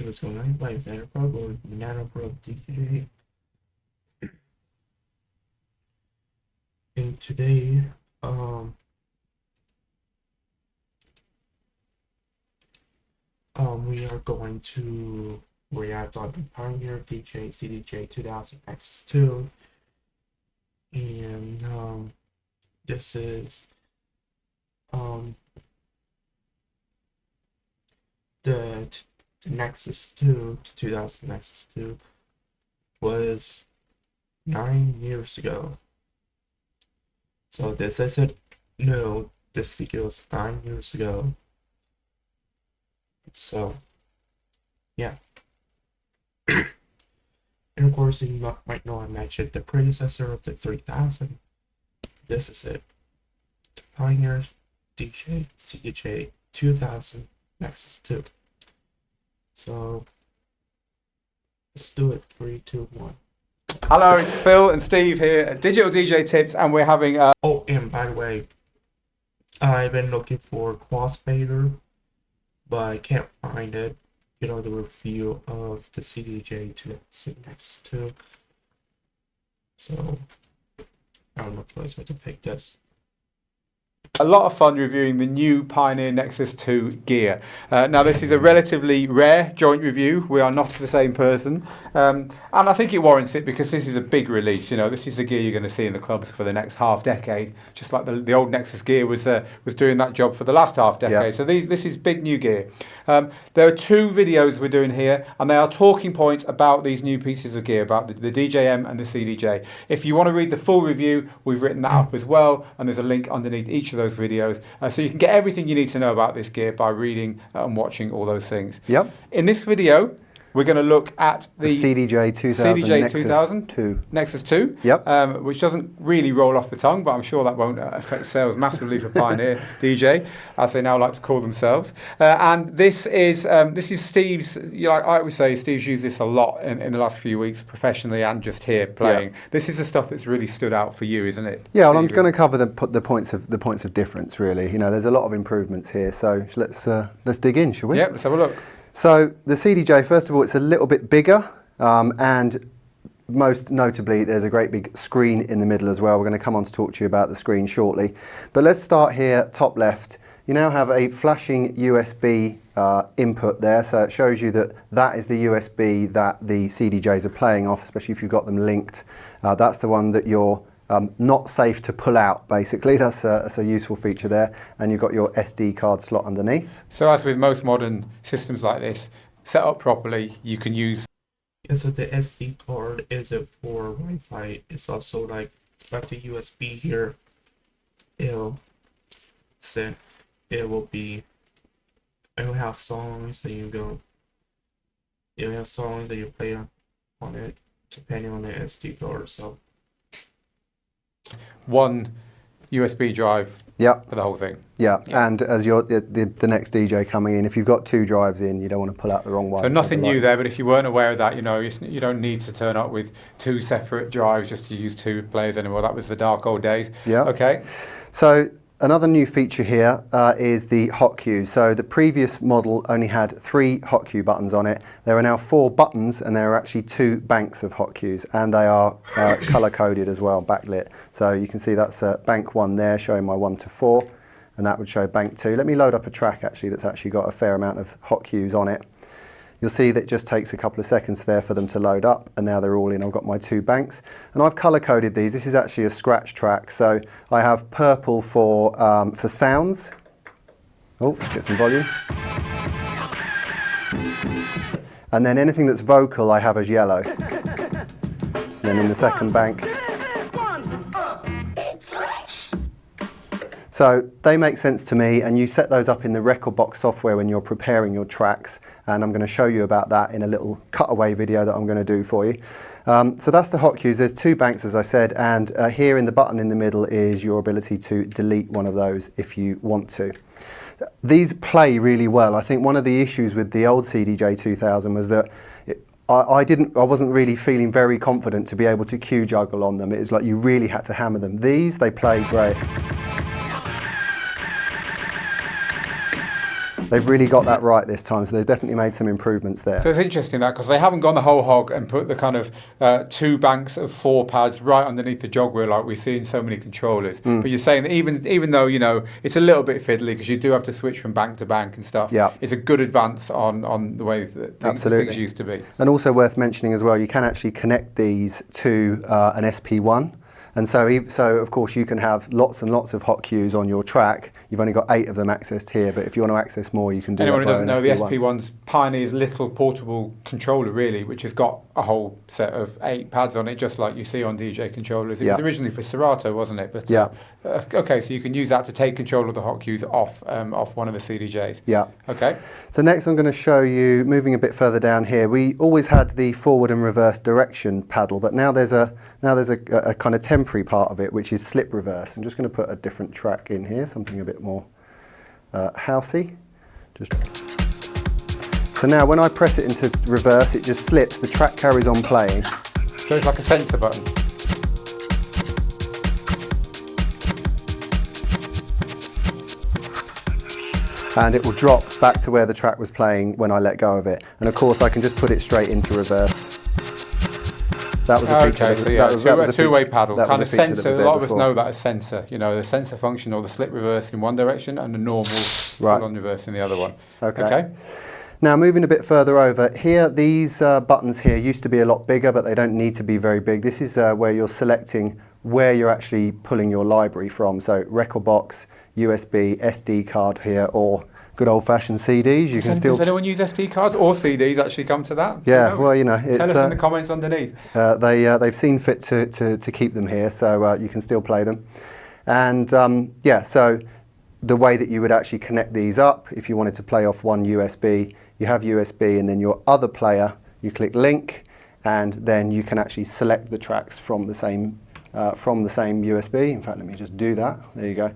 what's going on? Like Xander Pro with Nano Pro DJ. And today, we are going to react on the Pioneer DJ CDJ 2000 Nexus 2, and this is the Nexus 2, the 2000 Nexus 2 was 9 years ago. So this isn't new, this video was 9 years ago. So yeah. And of course you might know I mentioned the predecessor of the 3000. This is it. The Pioneer DJ CDJ 2000 Nexus 2. So let's do it. 3, 2, 1. Hello, it's Phil and Steve here at Digital DJ Tips, and we're having a... Oh, and by the way, I've been looking for Crossfader, but I can't find it. You know, the review of the CDJ 2000 Nexus 2. So I don't know choice but to pick this. A lot of fun reviewing the new Pioneer Nexus 2 gear. Now this is a relatively rare joint review. We are not the same person, and I think it warrants it because this is a big release. You know, this is the gear you're going to see in the clubs for the next half decade, just like the old Nexus gear was doing that job for the last half decade. Yeah. So this is big new gear. There are 2 videos we're doing here, and they are talking points about these new pieces of gear, about the DJM and the CDJ. If you want to read the full review, we've written that up as well, and there's a link underneath each of those videos, so you can get everything you need to know about this gear by reading and watching all those things. Yep. In this video, we're going to look at the CDJ 2000 Nexus 2, yep. Which doesn't really roll off the tongue, but I'm sure that won't affect sales massively for Pioneer DJ, as they now like to call themselves. And this is Steve's. Like I always say, Steve's used this a lot in the last few weeks, professionally and just here playing. Yeah. This is the stuff that's really stood out for you, isn't it? Yeah, well, I'm going to cover the points of difference. Really, you know, there's a lot of improvements here. So let's dig in, shall we? Yeah, let's have a look. So the CDJ, first of all, it's a little bit bigger, and most notably, there's a great big screen in the middle as well. We're going to come on to talk to you about the screen shortly. But let's start here, top left. You now have a flashing USB input there, so it shows you that is the USB that the CDJs are playing off, especially if you've got them linked. That's the one that you're not safe to pull out, basically. That's a useful feature there. And you've got your SD card slot underneath. So as with most modern systems like this, set up properly, you can use... Yeah, so the SD card isn't for Wi-Fi. It's also like the USB here. It'll have songs that it'll have songs that you play on it, depending on the SD card, so... One USB drive for the whole thing. Yeah, and as you're the next DJ coming in, if you've got 2 drives in, you don't want to pull out the wrong one. So nothing new there, but if you weren't aware of that, you know, you don't need to turn up with 2 separate drives just to use 2 players anymore. That was the dark old days. Yeah. Okay. So another new feature here is the hot cues. So the previous model only had 3 hot cue buttons on it. There are now 4 buttons, and there are actually 2 banks of hot cues, and they are color coded as well, backlit. So you can see that's bank 1 there, showing my 1 to 4, and that would show bank 2. Let me load up a track actually that's actually got a fair amount of hot cues on it. You'll see that it just takes a couple of seconds there for them to load up, and now they're all in. I've got my 2 banks, and I've color coded these. This is actually a scratch track, so I have purple for sounds. Oh, let's get some volume. And then anything that's vocal I have as yellow. And then in the second bank. So they make sense to me, and you set those up in the record box software when you're preparing your tracks, and I'm going to show you about that in a little cutaway video that I'm going to do for you. So that's the hot cues. There's 2 banks, as I said, and here in the button in the middle is your ability to delete one of those if you want to. These play really well. I think one of the issues with the old CDJ 2000 was that I wasn't really feeling very confident to be able to cue juggle on them. It was like you really had to hammer them. These, they play great. they've really got that right this time, so they've definitely made some improvements there. So it's interesting that, because they haven't gone the whole hog and put the kind of 2 banks of 4 pads right underneath the jog wheel like we see in so many controllers. But you're saying that even though, you know, it's a little bit fiddly because you do have to switch from bank to bank and stuff, it's a good advance on the way that things used to be. And also worth mentioning as well, you can actually connect these to an SP1. And so of course, you can have lots and lots of hot cues on your track. You've only got 8 of them accessed here, but if you want to access more, you can do Anyone that. Anyone who doesn't know, the SP1's Pioneer's little portable controller, really, which has got a whole set of 8 pads on it, just like you see on DJ controllers. It was originally for Serato, wasn't it? But okay, so you can use that to take control of the hot cues off one of the CDJs. Yeah. Okay. So next I'm going to show you, moving a bit further down here, we always had the forward and reverse direction paddle, but now there's a kind of temporary part of it, which is slip reverse. I'm just going to put a different track in here, something a bit more housey. So now when I press it into reverse, it just slips, the track carries on playing. So it's like a sensor button. And it will drop back to where the track was playing when I let go of it. And of course I can just put it straight into reverse. That was a feature. Okay, so yeah, that was a two-way paddle, kind of sensor. A lot of us know that as sensor. You know, the sensor function or the slip reverse in one direction and the normal full-on reverse in the other one. Okay. Now moving a bit further over, here these buttons here used to be a lot bigger, but they don't need to be very big. This is where you're selecting where you're actually pulling your library from. So record box, USB, SD card here, or good old-fashioned CDs. Does anyone use SD cards or CDs? Actually, come to that. Yeah, well, you know, tell us in the comments underneath. They've seen fit to keep them here, so you can still play them. And yeah, so the way that you would actually connect these up, if you wanted to play off one USB, you have USB, and then your other player, you click link, and then you can actually select the tracks from the same USB. In fact, let me just do that. There you go.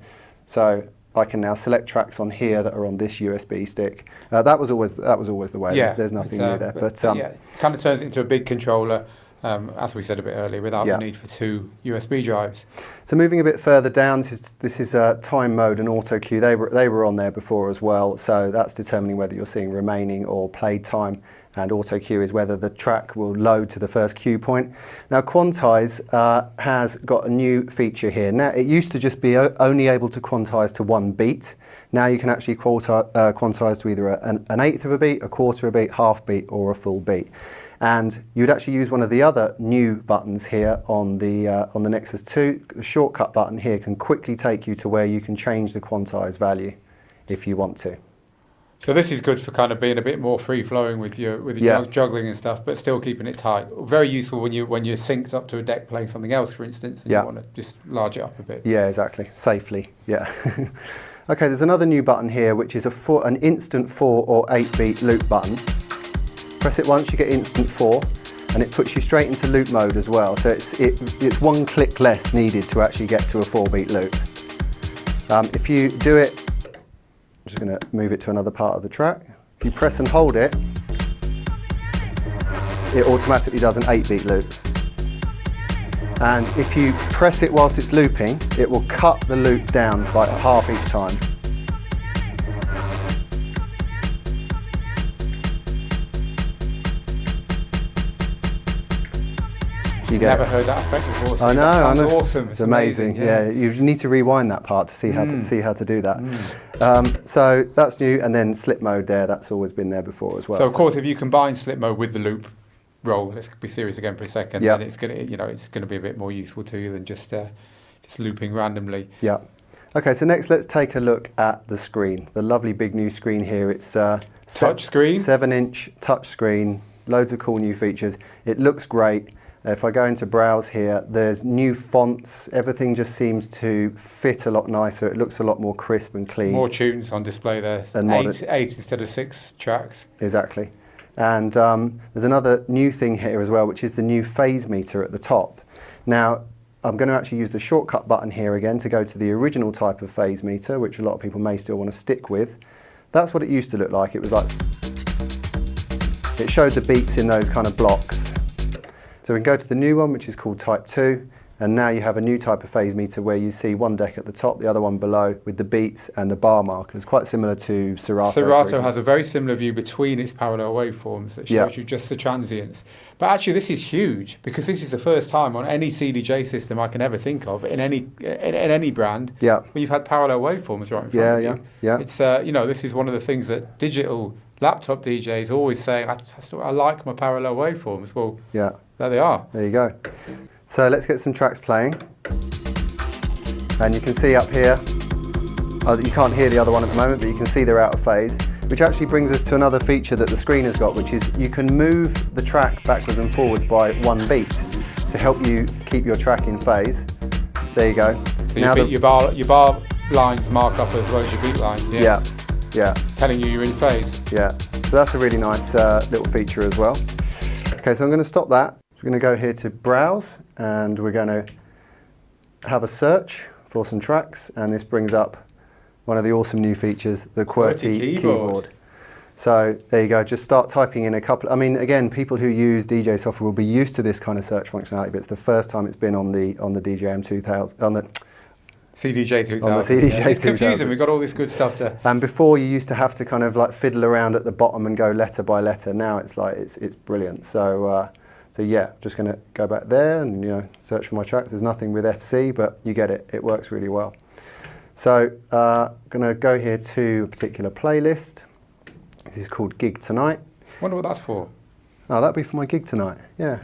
So I can now select tracks on here that are on this USB stick. That was always the way. Yeah, there's nothing new there. But yeah, kind of turns it into a big controller, as we said a bit earlier, without the need for 2 USB drives. So moving a bit further down, this is time mode and auto cue. They were on there before as well. So that's determining whether you're seeing remaining or played time. And auto cue is whether the track will load to the first cue point. Now Quantize has got a new feature here. Now it used to just be only able to quantize to 1 beat. Now you can actually quantize to either an eighth of a beat, a quarter of a beat, half beat, or a full beat. And you'd actually use one of the other new buttons here on the Nexus 2. The shortcut button here can quickly take you to where you can change the quantize value if you want to. So this is good for kind of being a bit more free-flowing with your juggling and stuff, but still keeping it tight. Very useful when you're synced up to a deck playing something else, for instance, and you want to just large it up a bit. Yeah, exactly. Safely. Yeah. Okay, there's another new button here, which is an instant 4 or 8 beat loop button. Press it once, you get instant 4, and it puts you straight into loop mode as well. So it's 1 click less needed to actually get to a 4 beat loop. If you do it, I'm just going to move it to another part of the track. If you press and hold it, it automatically does an 8 beat loop. And if you press it whilst it's looping, it will cut the loop down by half each time. I've never heard that effect before. So I know. Awesome. It's amazing. Yeah, you need to rewind that part to see how to do that. So that's new, and then slip mode there. That's always been there before as well. So of course, if you combine slip mode with the loop roll, let's be serious again for a second. Then it's gonna be a bit more useful to you than just looping randomly. Yeah. Okay. So next, let's take a look at the screen. The lovely big new screen here. It's touch screen, 7-inch touch screen. Loads of cool new features. It looks great. If I go into browse here, there's new fonts. Everything just seems to fit a lot nicer. It looks a lot more crisp and clean. More tunes on display there. And eight instead of 6 tracks. Exactly. And there's another new thing here as well, which is the new phase meter at the top. Now, I'm going to actually use the shortcut button here again to go to the original type of phase meter, which a lot of people may still want to stick with. That's what it used to look like. It was like, it showed the beats in those kind of blocks. So we can go to the new one, which is called Type 2, And now you have a new type of phase meter where you see one deck at the top, the other one below, with the beats and the bar markers, quite similar to Serato. Serato has a very similar view between its parallel waveforms that shows you just the transients. But actually this is huge, because this is the first time on any CDJ system I can ever think of, in any brand, where you've had parallel waveforms right in front of you. It's, you know, this is one of the things that digital laptop DJs always say, I like my parallel waveforms. Well, there they are. There you go. So let's get some tracks playing. And you can see up here, you can't hear the other one at the moment, but you can see they're out of phase, which actually brings us to another feature that the screen has got, which is you can move the track backwards and forwards by 1 beat to help you keep your track in phase. There you go. So now your bar lines mark up as well as your beat lines, yeah. Telling you you're in phase. Yeah, so that's a really nice little feature as well. Okay, so I'm going to stop that. We're going to go here to Browse, and we're going to have a search for some tracks, and this brings up one of the awesome new features, the QWERTY keyboard. So there you go, just start typing in a couple. I mean, again, people who use DJ software will be used to this kind of search functionality, but it's the first time it's been on the DJM 2000, on the CDJ 2000. On the CDJ 2000. It's confusing, we've got all this good stuff to... And before you used to have to kind of like fiddle around at the bottom and go letter by letter. Now it's like, it's brilliant. So yeah, just going to go back there and, you know, search for my tracks. There's nothing with FC, but you get it. It works really well. So going to go here to a particular playlist. This is called Gig Tonight. Wonder what that's for. Oh, that'd be for my gig tonight, yeah.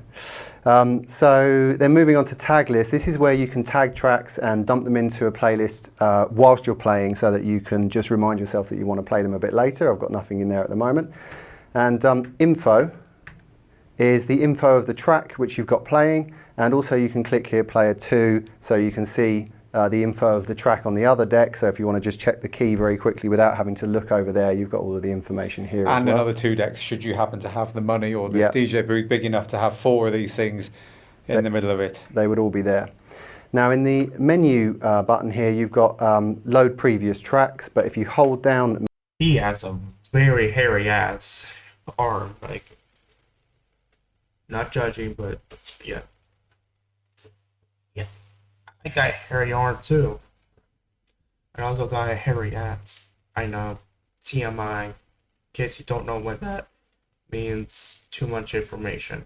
So then moving on to tag list. This is where you can tag tracks and dump them into a playlist whilst you're playing, so that you can just remind yourself that you want to play them a bit later. I've got nothing in there at the moment. And info is the info of the track which you've got playing, and also you can click here player 2, so you can see the info of the track on the other deck. So if you want to just check the key very quickly without having to look over there, you've got all of the information here as and well. Another 2 decks should you happen to have the money or the DJ booth big enough to have 4 of these things in the middle of it. They would all be there. Now in the menu button here, you've got load previous tracks, but if you hold down... He has a very hairy ass arm, like, not judging, but yeah. I got a hairy arm too. I also got a hairy ass. I know. TMI. In case you don't know what that means, too much information.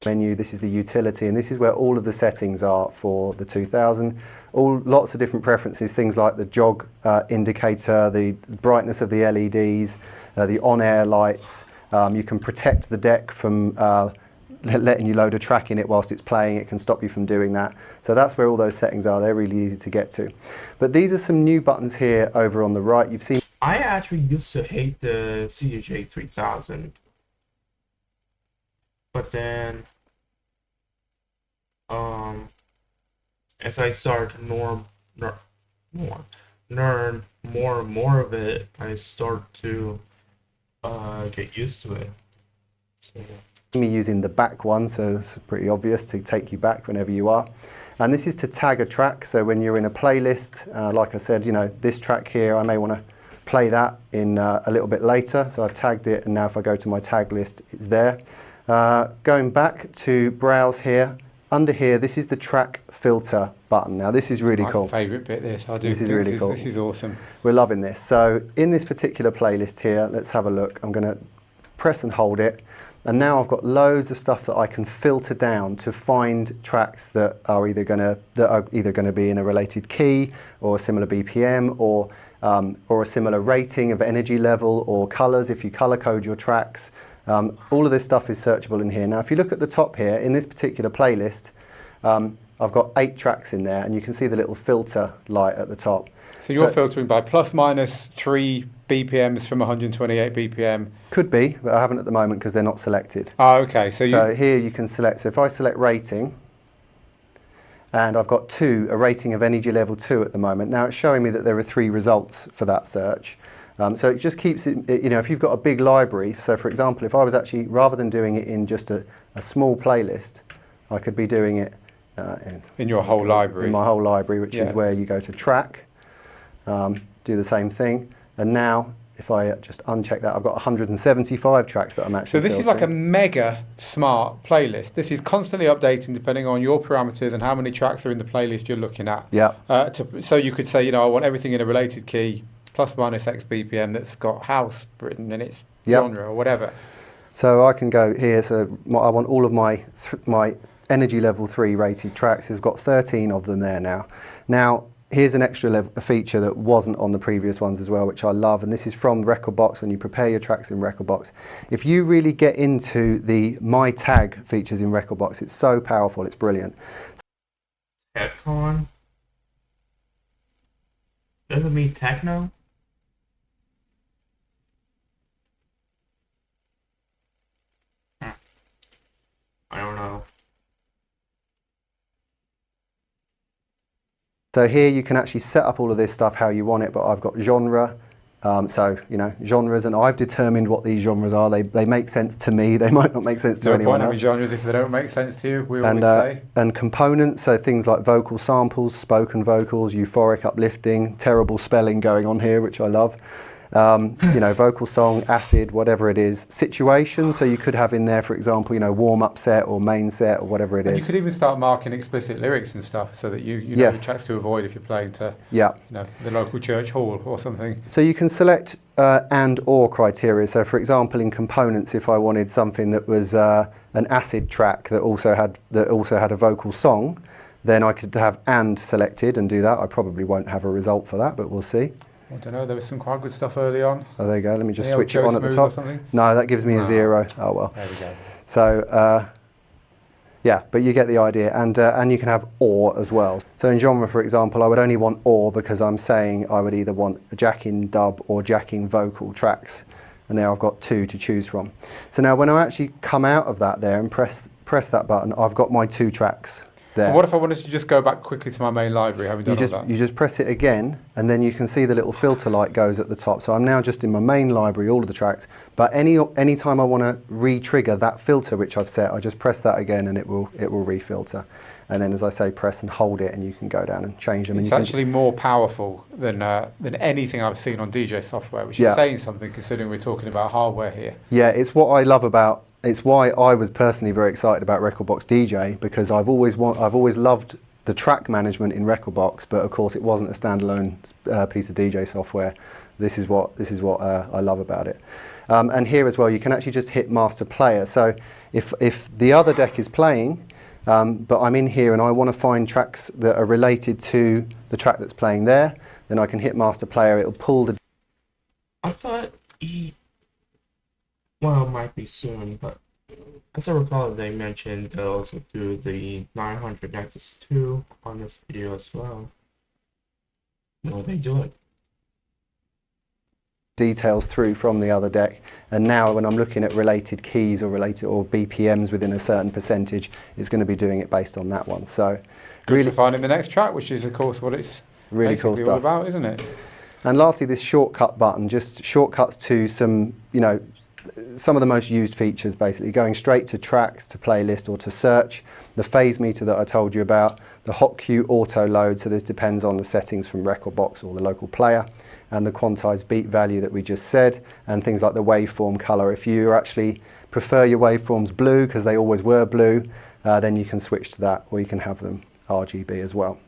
Menu, this is the utility, and this is where all of the settings are for the 2000. Lots of different preferences, things like the jog indicator, the brightness of the LEDs, the on-air lights. You can protect the deck from letting you load a track in it whilst it's playing. It can stop you from doing that. So that's where all those settings are. They're really easy to get to. But these are some new buttons here over on the right. You've seen... I actually used to hate the CDJ 3000. But then, as I started to learn more and more of it, I start to get used to it. So, me using the back one, so it's pretty obvious to take you back whenever you are. And this is to tag a track, so when you're in a playlist, like I said, you know, this track here, I may want to play that in a little bit later, so I've tagged it, and now if I go to my tag list, it's there. Going back to browse here, under here, this is the track filter button. Now this is really cool. My favourite bit, this. This is really cool. This is awesome. We're loving this. So in this particular playlist here, let's have a look. I'm going to press and hold it. And now I've got loads of stuff that I can filter down to find tracks that are either going to be in a related key or a similar BPM or a similar rating of energy level or colours if you colour code your tracks. All of this stuff is searchable in here. Now if you look at the top here, in this particular playlist, I've got 8 tracks in there, and you can see the little filter light at the top. So you're filtering by plus minus 3 BPMs from 128 BPM? Could be, but I haven't at the moment because they're not selected. Oh, okay. So here you can select, so if I select rating, and I've got 2, a rating of energy level 2 at the moment. Now it's showing me that there are 3 results for that search. So it just keeps it, you know, if you've got a big library, so for example, if I was actually, rather than doing it in just a small playlist, I could be doing it in your whole library. In my whole library, which is where you go to track, do the same thing. And now if I just uncheck that, I've got 175 tracks that I'm actually So this is like a filtering. mega smart playlist. This is constantly updating depending on your parameters and how many tracks are in the playlist you're looking at. Yeah. So you could say, I want everything in a related key, plus minus X BPM that's got house written in its genre or whatever. So I can go here. So I want all of my energy level 3 rated tracks. I've got 13 of them there now. Now, here's an extra feature that wasn't on the previous ones as well, which I love, and this is from Rekordbox when you prepare your tracks in Rekordbox. If you really get into the My Tag features in Rekordbox, it's so powerful, it's brilliant. Headcon? Does it mean techno? I don't know. So here you can actually set up all of this stuff how you want it, but I've got genre. So, genres, and I've determined what these genres are. They make sense to me. They might not make sense to anyone else. No point having genres if they don't make sense to you, we always say. And components, so things like vocal samples, spoken vocals, euphoric uplifting, terrible spelling going on here, which I love. Vocal song, acid, whatever it is. Situation, so you could have in there, for example, warm-up set or main set or whatever it is. You could even start marking explicit lyrics and stuff so that you know the tracks to avoid if you're playing to the local church hall or something. So you can select and or criteria. So for example, in components, if I wanted something that was an acid track that also had a vocal song, then I could have and selected and do that. I probably won't have a result for that, but we'll see. I don't know, there was some quite good stuff early on. Oh, there you go. Let me just switch it on at the top. No, that gives me a 0. Oh, well. There we go. So, but you get the idea. And you can have or as well. So in genre, for example, I would only want or because I'm saying I would either want a jacking dub or jacking vocal tracks. And there I've got 2 to choose from. So now when I actually come out of that there and press that button, I've got my 2 tracks. There. And what if I wanted to just go back quickly to my main library, having done all that? You just press it again, and then you can see the little filter light goes at the top. So I'm now just in my main library, all of the tracks. But any time I want to re-trigger that filter which I've set, I just press that again, and it will re-filter. And then, as I say, press and hold it, and you can go down and change them. It's actually more powerful than anything I've seen on DJ software, which is saying something considering we're talking about hardware here. Yeah, it's what I love about. It's why I was personally very excited about Rekordbox DJ, because I've always loved the track management in Rekordbox, but of course it wasn't a standalone piece of DJ software. This is what I love about it. And here as well, you can actually just hit Master Player. So if the other deck is playing, but I'm in here and I want to find tracks that are related to the track that's playing there, then I can hit Master Player. It'll pull the. I thought well, it might be soon, but as I recall, they mentioned they'll also do the 900 Nexus 2 on this video as well. No, they do it. Details through from the other deck, and now when I'm looking at related keys or BPMs within a certain percentage, it's going to be doing it based on that one. So, good really for finding the next track, which is of course what it's really cool stuff all about, isn't it? And lastly, this shortcut button, just shortcuts to some, some of the most used features, basically going straight to tracks, to playlist, or to search. The phase meter that I told you about, the hot cue auto load, so this depends on the settings from Rekordbox or the local player, and the quantized beat value that we just said, and things like the waveform color. If you actually prefer your waveforms blue, because they always were blue, then you can switch to that, or you can have them RGB as well.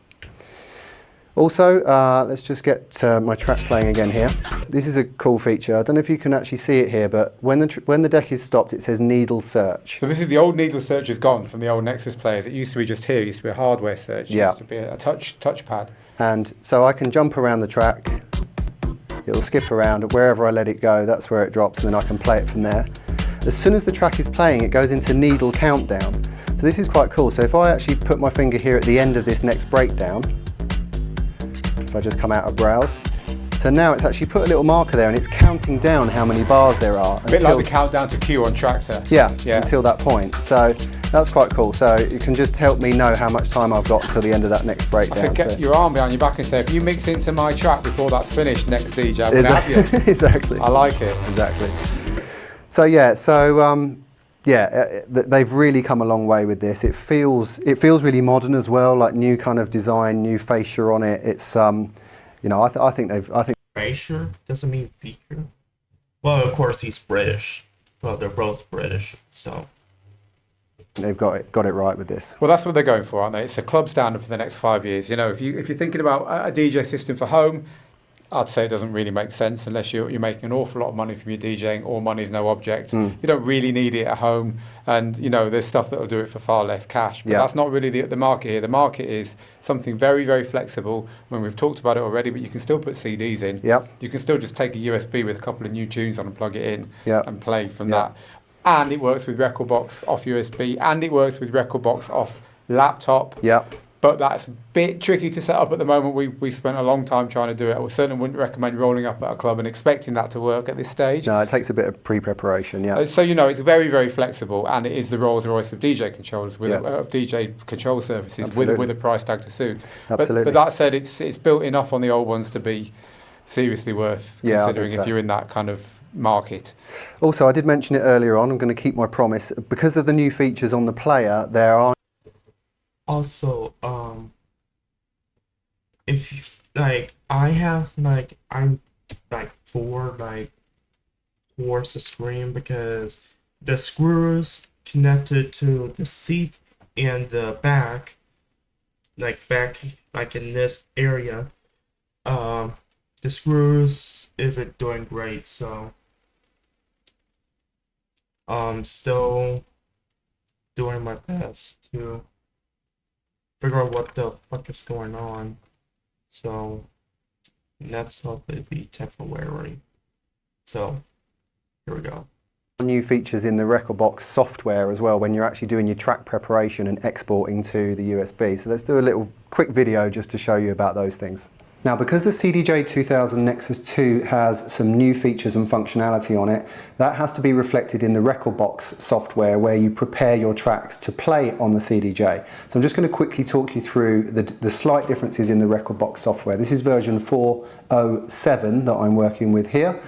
Also, let's just get my track playing again here. This is a cool feature. I don't know if you can actually see it here, but when the deck is stopped, it says needle search. So this is the old needle search is gone from the old Nexus players. It used to be just here. It used to be a hardware search. It used to be a touchpad. And so I can jump around the track. It'll skip around. Wherever I let it go, that's where it drops, and then I can play it from there. As soon as the track is playing, it goes into needle countdown. So this is quite cool. So if I actually put my finger here at the end of this next breakdown, if I just come out of browse, so now it's actually put a little marker there and it's counting down how many bars there are. A bit like the countdown to Q on Tractor. Yeah, until that point. So that's quite cool. So it can just help me know how much time I've got until the end of that next breakdown. I could get your arm behind your back and say, if you mix into my track before that's finished, next DJ, I'm going to have you. Exactly. I like it. Exactly. So they've really come a long way with this. It feels really modern as well, like new kind of design, new fascia on it. It's I think fascia doesn't mean feature. Well, of course he's British. Well, they're both British, so. They've got it right with this. Well, that's what they're going for, aren't they? It's a club standard for the next 5 years. You know, if you're thinking about a DJ system for home, I'd say it doesn't really make sense unless you're making an awful lot of money from your DJing. All money is no object. You don't really need it at home, and you know there's stuff that will do it for far less cash. But that's not really the market here. The market is something very, very flexible. When we've talked about it already, but you can still put CDs in. You can still just take a USB with a couple of new tunes on and plug it in and play from that. And it works with rekordbox off USB, and it works with rekordbox off laptop. But that's a bit tricky to set up at the moment. We spent a long time trying to do it. I certainly wouldn't recommend rolling up at a club and expecting that to work at this stage. No, it takes a bit of pre-preparation, So, you know, it's very, very flexible, and it is the Rolls Royce of DJ controllers, of DJ control services with a price tag to suit. But that said, it's built enough on the old ones to be seriously worth considering if you're in that kind of market. Also, I did mention it earlier on, I'm going to keep my promise. Because of the new features on the player, there are... Also, if I have I'm towards the screen because the screws connected to the seat and the back in this area, the screws isn't doing great, so I'm still doing my best to figure out what the fuck is going on. So let's hope it be temporary. So here we go. New features in the rekordbox software as well when you're actually doing your track preparation and exporting to the USB. So let's do a little quick video just to show you about those things. Now, because the CDJ 2000 Nexus 2 has some new features and functionality on it, that has to be reflected in the rekordbox software where you prepare your tracks to play on the CDJ. So I'm just going to quickly talk you through the slight differences in the rekordbox software. This is version 4.07 that I'm working with here.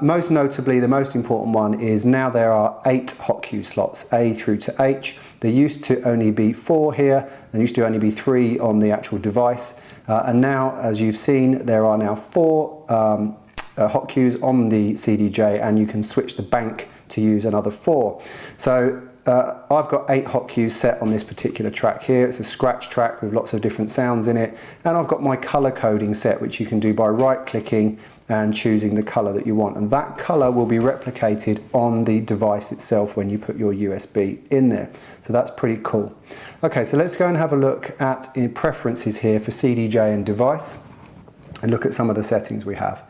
Most notably, the most important one is now there are 8 hot cue slots, A through to H. There used to only be 4 here, there used to only be 3 on the actual device. And now, as you've seen, there are now 4 hot cues on the CDJ, and you can switch the bank to use another 4. So I've got 8 hot cues set on this particular track here. It's a scratch track with lots of different sounds in it. And I've got my color coding set, which you can do by right-clicking and choosing the color that you want. And that color will be replicated on the device itself when you put your USB in there. So that's pretty cool. Okay, so let's go and have a look at preferences here for CDJ and device and look at some of the settings we have.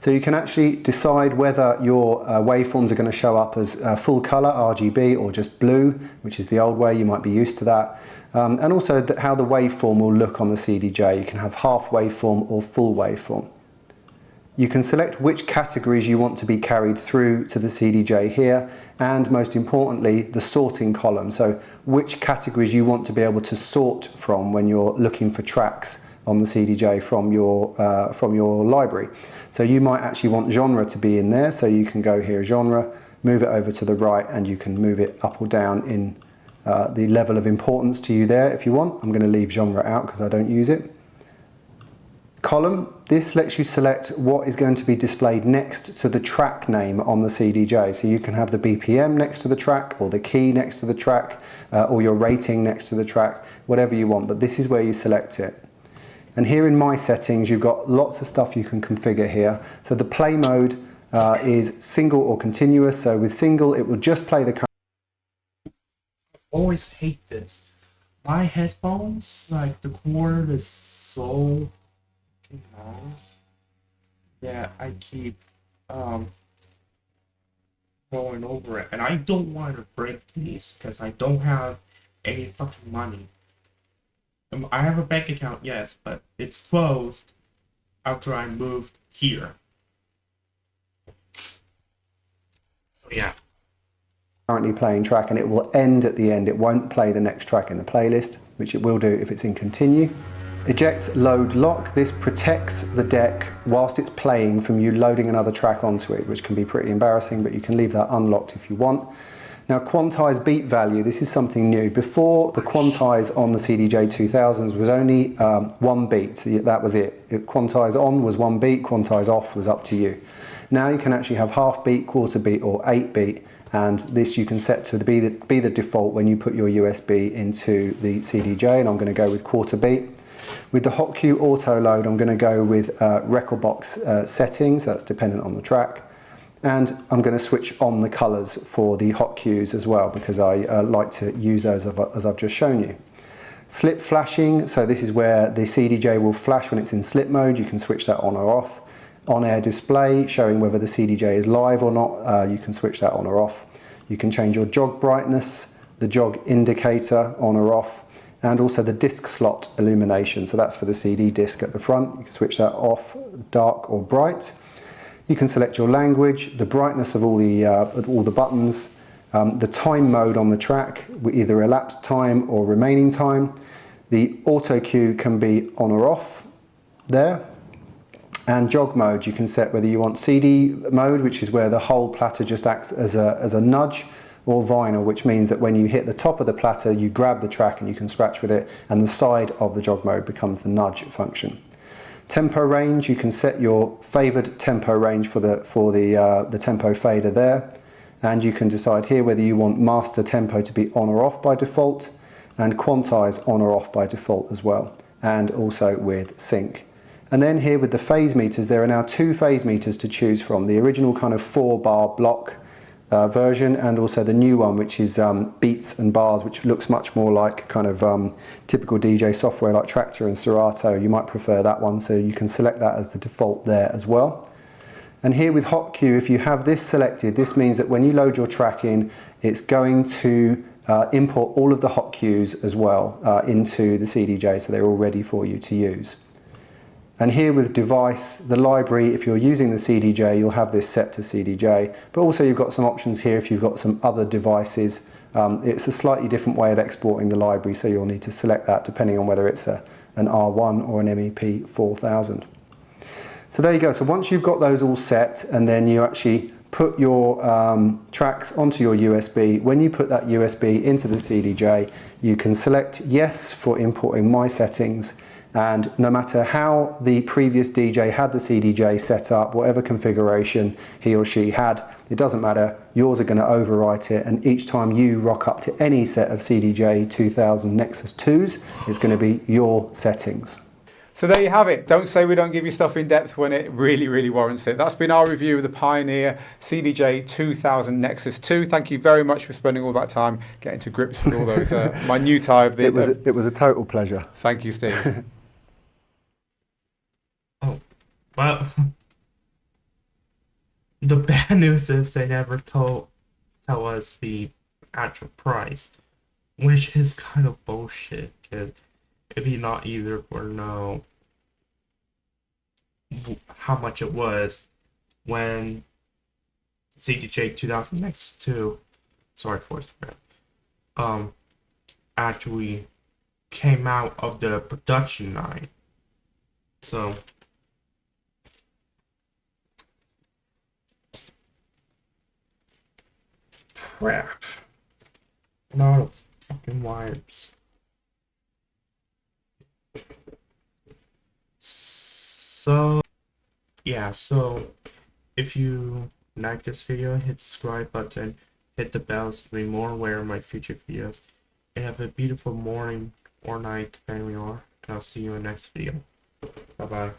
So you can actually decide whether your waveforms are going to show up as full color, RGB, or just blue, which is the old way, you might be used to that. And also how the waveform will look on the CDJ. You can have half waveform or full waveform. You can select which categories you want to be carried through to the CDJ here, and most importantly, the sorting column. So which categories you want to be able to sort from when you're looking for tracks on the CDJ from your library. So you might actually want genre to be in there, so you can go here, genre, move it over to the right, and you can move it up or down in the level of importance to you there if you want. I'm going to leave genre out because I don't use it. Column, this lets you select what is going to be displayed next to the track name on the CDJ. So you can have the BPM next to the track, or the key next to the track, or your rating next to the track, whatever you want, but this is where you select it. And here in my settings, you've got lots of stuff you can configure here. So the play mode is single or continuous. So with single, it will just play the current. I always hate this. My headphones, the cord is so long that I keep going over it, and I don't want to break these because I don't have any fucking money. I have a bank account, yes, but it's closed after I moved here. So yeah. Currently playing track, and it will end at the end. It won't play the next track in the playlist, which it will do if it's in continue. Eject load lock. This protects the deck whilst it's playing from you loading another track onto it, which can be pretty embarrassing, but you can leave that unlocked if you want. Now, quantized beat value, this is something new. Before, the quantize on the CDJ 2000s was only 1 beat. That was it. Quantize on was 1 beat, quantize off was up to you. Now you can actually have half beat, quarter beat, or 8 beat, and this you can set to be the default when you put your USB into the CDJ, and I'm going to go with quarter beat. With the hot cue auto load, I'm going to go with record box settings, that's dependent on the track. And I'm going to switch on the colours for the hot cues as well, because I like to use those as I've just shown you. Slip flashing, so this is where the CDJ will flash when it's in slip mode. You can switch that on or off. On-air display, showing whether the CDJ is live or not. You can switch that on or off. You can change your jog brightness, the jog indicator on or off, and also the disc slot illumination. So that's for the CD disc at the front. You can switch that off, dark or bright. You can select your language, the brightness of all the buttons, the time mode on the track, with either elapsed time or remaining time. The auto cue can be on or off there. And jog mode, you can set whether you want CD mode, which is where the whole platter just acts as a nudge, or vinyl, which means that when you hit the top of the platter, you grab the track and you can scratch with it, and the side of the jog mode becomes the nudge function. Tempo range, you can set your favoured tempo range for the tempo fader there, and you can decide here whether you want master tempo to be on or off by default, and quantize on or off by default as well, and also with sync. And then here with the phase meters, there are now 2 phase meters to choose from, the original kind of 4-bar block version, and also the new one, which is beats and bars, which looks much more like kind of typical DJ software like Traktor and Serato. You might prefer that one, so you can select that as the default there as well. And here with hot cue, if you have this selected, this means that when you load your track in, it's going to import all of the hot cues as well into the CDJ, so they're all ready for you to use. And here with device, the library, if you're using the CDJ, you'll have this set to CDJ, but also you've got some options here if you've got some other devices. It's a slightly different way of exporting the library, so you'll need to select that depending on whether it's an R1 or an MEP 4000. So there you go. So once you've got those all set, and then you actually put your tracks onto your USB, when you put that USB into the CDJ, you can select yes for importing my settings. And no matter how the previous DJ had the CDJ set up, whatever configuration he or she had, it doesn't matter, yours are going to overwrite it, and each time you rock up to any set of CDJ 2000 Nexus 2s, it's going to be your settings. So there you have it. Don't say we don't give you stuff in depth when it really, really warrants it. That's been our review of the Pioneer CDJ 2000 Nexus 2. Thank you very much for spending all that time getting to grips with all those minutiae of the... It was a total pleasure. Thank you, Steve. Oh, well, the bad news is they never tell us the actual price, which is kind of bullshit, because it'd be not either or know how much it was when CDJ 2000 Nexus 2, sorry for it, actually came out of the production line. So crap. A lot of fucking wires. So yeah, so if you like this video, hit the subscribe button, hit the bell to be more aware of my future videos, and have a beautiful morning or night depending where you are, and I'll see you in the next video. Bye bye.